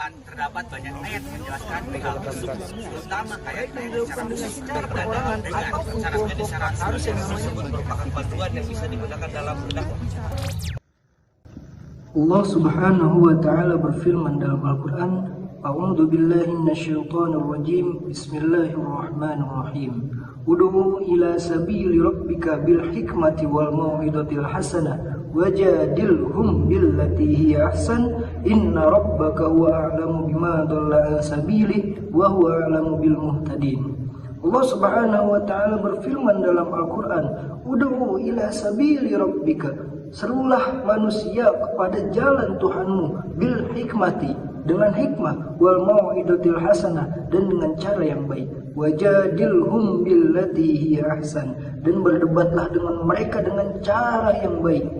Al-Quran terdapat banyak ayat yang menjelaskan perihal tersebut, terutama ayat-ayat secara umum dan dengan syarat dan syarat tersebut merupakan panduan yang bisa digunakan dalam berdakwah. Allah Subhanahu wa taala berfirman dalam Al-Qur'an, A'udzu billahi minasyaitonir rajim. Bismillahirrahmanirrahim. Ud'u ila sabili rabbika bil hikmati wal mau'izatil hasanah wajadilhum billati hiya ahsan inna rabbaka huwa a'lamu bima dhalla an sabilihi wa huwa a'lamu bil muhtadin. Allah Subhanahu wa taala berfirman dalam Al-Qur'an, Ud'u ila sabili rabbika, serulah manusia kepada jalan Tuhanmu, bil hikmati, dengan hikmah, wal mau'izatil hasanah, dan dengan cara yang baik, wajadilhum billati hiya ahsan, dan berdebatlah dengan mereka dengan cara yang baik.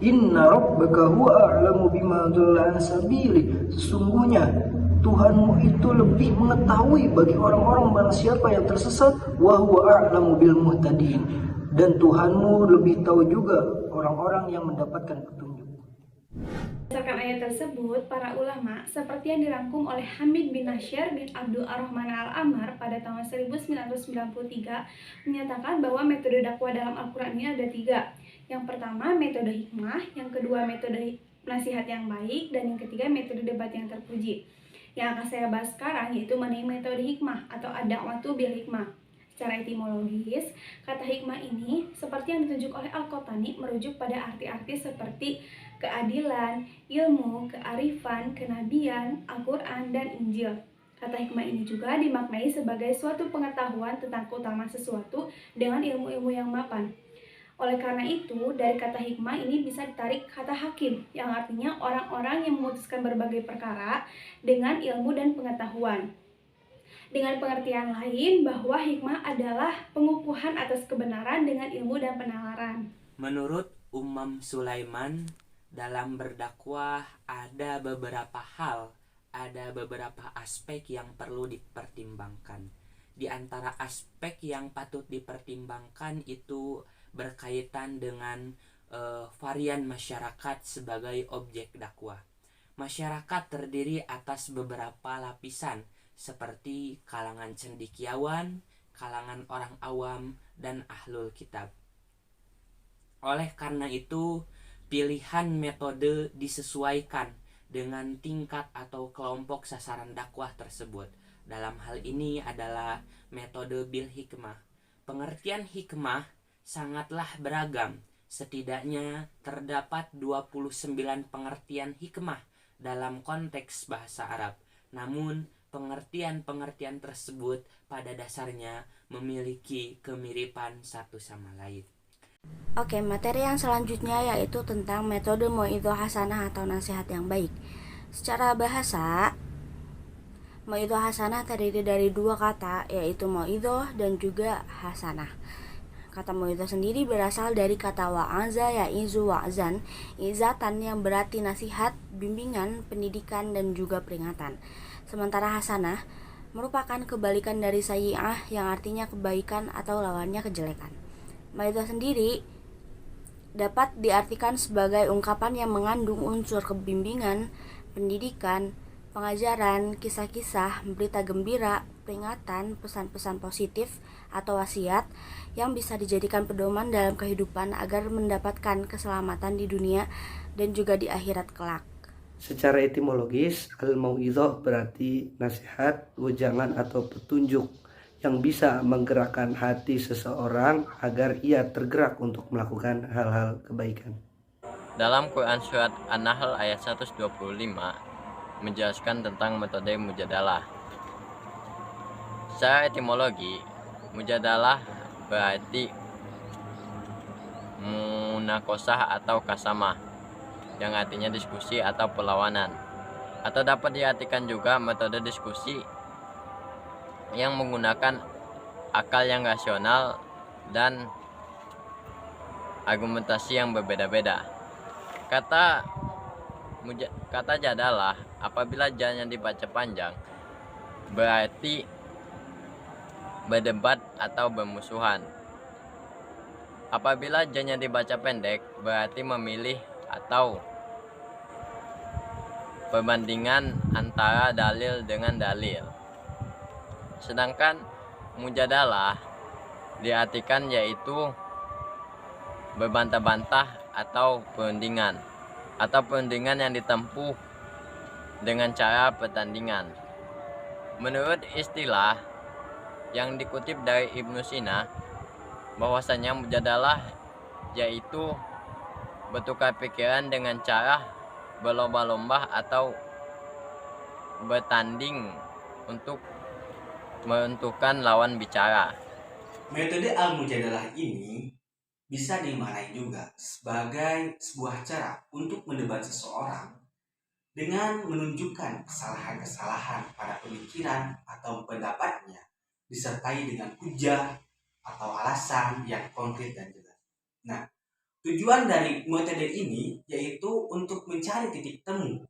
Inna rabbaka huwa a'lamu bima dhalla an sabili, sesungguhnya Tuhanmu itu lebih mengetahui bagi orang-orang barang siapa yang tersesat, wa huwa a'lamu bil muhtadin, dan Tuhanmu lebih tahu juga orang-orang yang mendapatkan petunjuk. Berdasarkan ayat tersebut, para ulama seperti yang dirangkum oleh Hamid bin Nasir bin Abdul Ar-Rahman Al-Ammar pada tahun 1993 menyatakan bahwa metode dakwah dalam Al-Quran ini ada 3. Yang pertama metode hikmah, yang kedua metode nasihat yang baik, dan yang ketiga metode debat yang terpuji. Yang akan saya bahas sekarang yaitu mengenai metode hikmah atau ad-da'watu bil hikmah. Secara etimologis, kata hikmah ini seperti yang ditunjuk oleh Al-Qotani merujuk pada arti-arti seperti keadilan, ilmu, kearifan, kenabian, Al-Quran, dan Injil. Kata hikmah ini juga dimaknai sebagai suatu pengetahuan tentang keutamaan sesuatu dengan ilmu-ilmu yang mapan. Oleh karena itu, dari kata hikmah ini bisa ditarik kata hakim, yang artinya orang-orang yang memutuskan berbagai perkara dengan ilmu dan pengetahuan. Dengan pengertian lain bahwa hikmah adalah pengukuhan atas kebenaran dengan ilmu dan penalaran. Menurut Umam Sulaiman, dalam berdakwah ada beberapa hal, ada beberapa aspek yang perlu dipertimbangkan. Di antara aspek yang patut dipertimbangkan itu berkaitan dengan varian masyarakat sebagai objek dakwah. Masyarakat terdiri atas beberapa lapisan seperti kalangan cendekiawan, kalangan orang awam, dan ahlul kitab. Oleh karena itu, pilihan metode disesuaikan dengan tingkat atau kelompok sasaran dakwah tersebut. Dalam hal ini adalah metode bil hikmah. Pengertian hikmah sangatlah beragam. Setidaknya terdapat 29 pengertian hikmah dalam konteks bahasa Arab. Namun, pengertian-pengertian tersebut pada dasarnya memiliki kemiripan satu sama lain. Oke, materi yang selanjutnya yaitu tentang metode mau'idhah hasanah atau nasihat yang baik. Secara bahasa, mau'idhah hasanah terdiri dari 2 kata, yaitu mau'idhah dan juga hasanah. Kata mau'idhah sendiri berasal dari kata wa'aza ya'izu wa'zan, izatan yang berarti nasihat, bimbingan, pendidikan, dan juga peringatan. Sementara hasanah merupakan kebalikan dari sayyi'ah yang artinya kebaikan atau lawannya kejelekan. Mau'idhah sendiri dapat diartikan sebagai ungkapan yang mengandung unsur kebimbingan, pendidikan, pengajaran, kisah-kisah, berita gembira, peringatan, pesan-pesan positif, atau wasiat yang bisa dijadikan pedoman dalam kehidupan agar mendapatkan keselamatan di dunia dan juga di akhirat kelak. Secara etimologis, al-mau'idhah berarti nasihat, wejangan atau petunjuk yang bisa menggerakkan hati seseorang agar ia tergerak untuk melakukan hal-hal kebaikan. Dalam Quran Surat An-Nahl ayat 125 menjelaskan tentang metode mujadalah. Secara etimologi, mujadalah berarti munakosah atau kasamah, yang artinya diskusi atau perlawanan, atau dapat diartikan juga metode diskusi yang menggunakan akal yang rasional dan argumentasi yang berbeda-beda. Kata jadalah apabila jalannya dibaca panjang berarti berdebat atau bermusuhan. Apabila jalannya dibaca pendek berarti memilih atau perbandingan antara dalil dengan dalil. Sedangkan mujadalah diartikan yaitu berbantah-bantah atau perundingan yang ditempuh dengan cara pertandingan. Menurut istilah yang dikutip dari Ibnu Sina, bahwasanya mujadalah yaitu bertukar pikiran dengan cara berlomba-lomba atau bertanding untuk menentukan lawan bicara. Metode al-mujadalah ini bisa dimaknai juga sebagai sebuah cara untuk mendebat seseorang dengan menunjukkan kesalahan-kesalahan pada pemikiran atau pendapatnya, disertai dengan hujah atau alasan yang konkret dan jelas. Nah, tujuan dari metode ini yaitu untuk mencari titik temu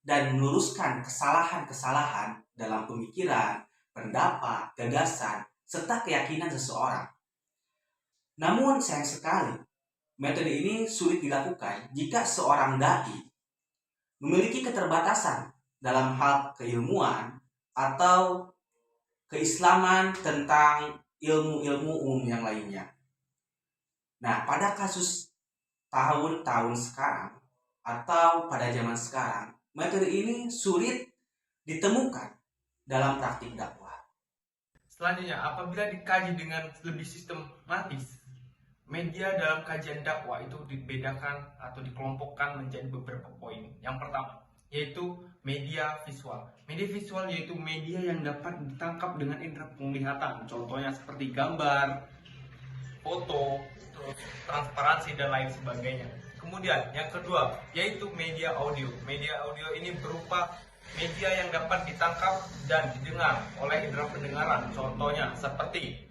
dan meluruskan kesalahan-kesalahan dalam pemikiran, pendapat, gagasan, serta keyakinan seseorang. Namun sayang sekali, metode ini sulit dilakukan jika seorang dai memiliki keterbatasan dalam hal keilmuan atau keislaman tentang ilmu-ilmu umum yang lainnya. Nah, pada kasus tahun-tahun sekarang atau pada zaman sekarang, metode ini sulit ditemukan dalam praktik dakwah. Selanjutnya, apabila dikaji dengan lebih sistematis, media dalam kajian dakwah itu dibedakan atau dikelompokkan menjadi beberapa poin. Yang pertama, yaitu media visual. Media visual yaitu media yang dapat ditangkap dengan indera penglihatan. Contohnya seperti gambar, foto, transparansi, dan lain sebagainya. Kemudian, yang kedua, yaitu media audio. Media audio ini berupa media yang dapat ditangkap dan didengar oleh indera pendengaran. Contohnya seperti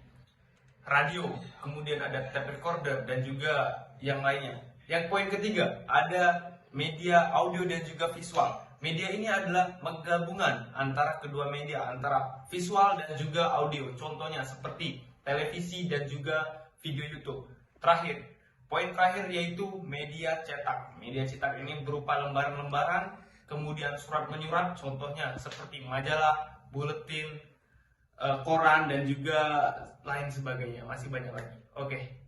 radio, kemudian ada tape recorder, dan juga yang lainnya. Yang poin ketiga, ada media audio dan juga visual. Media ini adalah menggabungan antara kedua media, antara visual dan juga audio. Contohnya seperti televisi dan juga video YouTube. Terakhir, poin terakhir yaitu media cetak. Media cetak ini berupa lembaran-lembaran, kemudian surat menyurat, contohnya seperti majalah, buletin, koran, dan juga lain sebagainya. Masih banyak lagi. Oke.